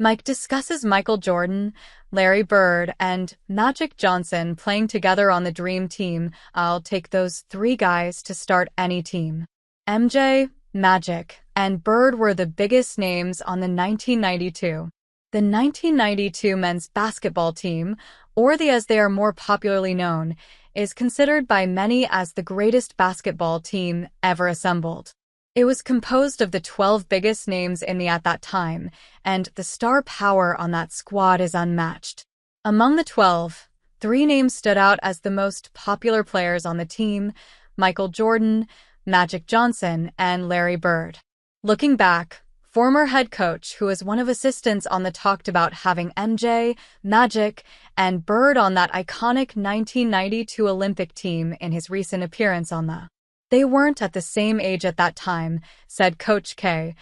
Mike discusses Michael Jordan, Larry Bird, and Magic Johnson playing together on the Dream Team. I'll take those three guys to start any team. MJ, Magic, and Bird were the biggest names on the 1992. The 1992 men's basketball team, or the as they are more popularly known, is considered by many as the greatest basketball team ever assembled. It was composed of the 12 biggest names in the at that time, and the star power on that squad is unmatched. Among the 12, three names stood out as the most popular players on the team: Michael Jordan, Magic Johnson, and Larry Bird. Looking back, former head coach who was one of assistants on the talked about having MJ, Magic, and Bird on that iconic 1992 Olympic team in his recent appearance on the They weren't at the same age at that time, said Coach K.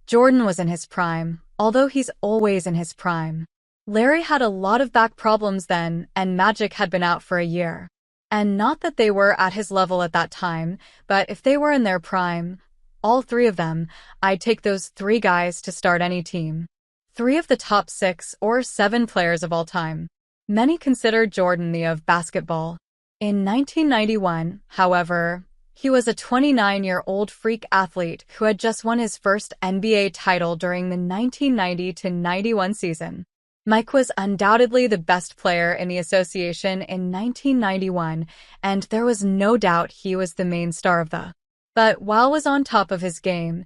Jordan was in his prime, although he's always in his prime. Larry had a lot of back problems then, and Magic had been out for a year. And not that they were at his level at that time, but if they were in their prime, all three of them, I'd take those three guys to start any team. Three of the top 6 or 7 players of all time. Many consider Jordan the of basketball. In 1991, however, he was a 29-year-old freak athlete who had just won his first NBA title during the 1990-91 season. Mike was undoubtedly the best player in the association in 1991, and there was no doubt he was the main star of the. But while was on top of his game,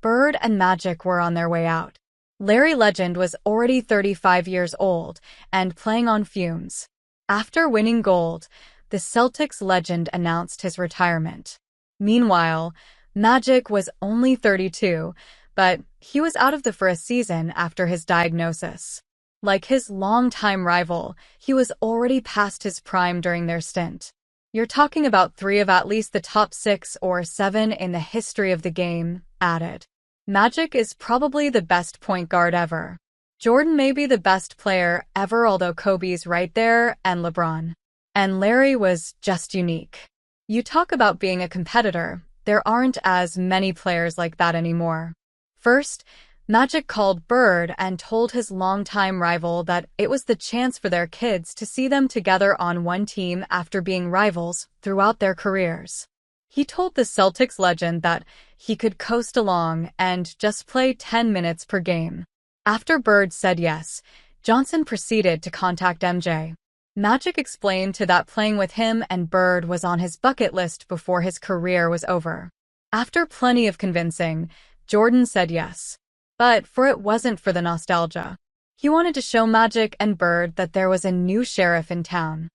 Bird and Magic were on their way out. Larry Legend was already 35 years old and playing on fumes. After winning gold, the Celtics legend announced his retirement. Meanwhile, Magic was only 32, but he was out of the for a season after his diagnosis. Like his longtime rival, he was already past his prime during their stint. You're talking about 3 of at least the top 6 or 7 in the history of the game, added. Magic is probably the best point guard ever. Jordan may be the best player ever, although Kobe's right there, and LeBron. And Larry was just unique. You talk about being a competitor, there aren't as many players like that anymore. First, Magic called Bird and told his longtime rival that it was the chance for their kids to see them together on one team after being rivals throughout their careers. He told the Celtics legend that he could coast along and just play 10 minutes per game. After Bird said yes, Johnson proceeded to contact MJ. Magic explained to that playing with him and Bird was on his bucket list before his career was over. After plenty of convincing, Jordan said yes. But it wasn't for the nostalgia. He wanted to show Magic and Bird that there was a new sheriff in town.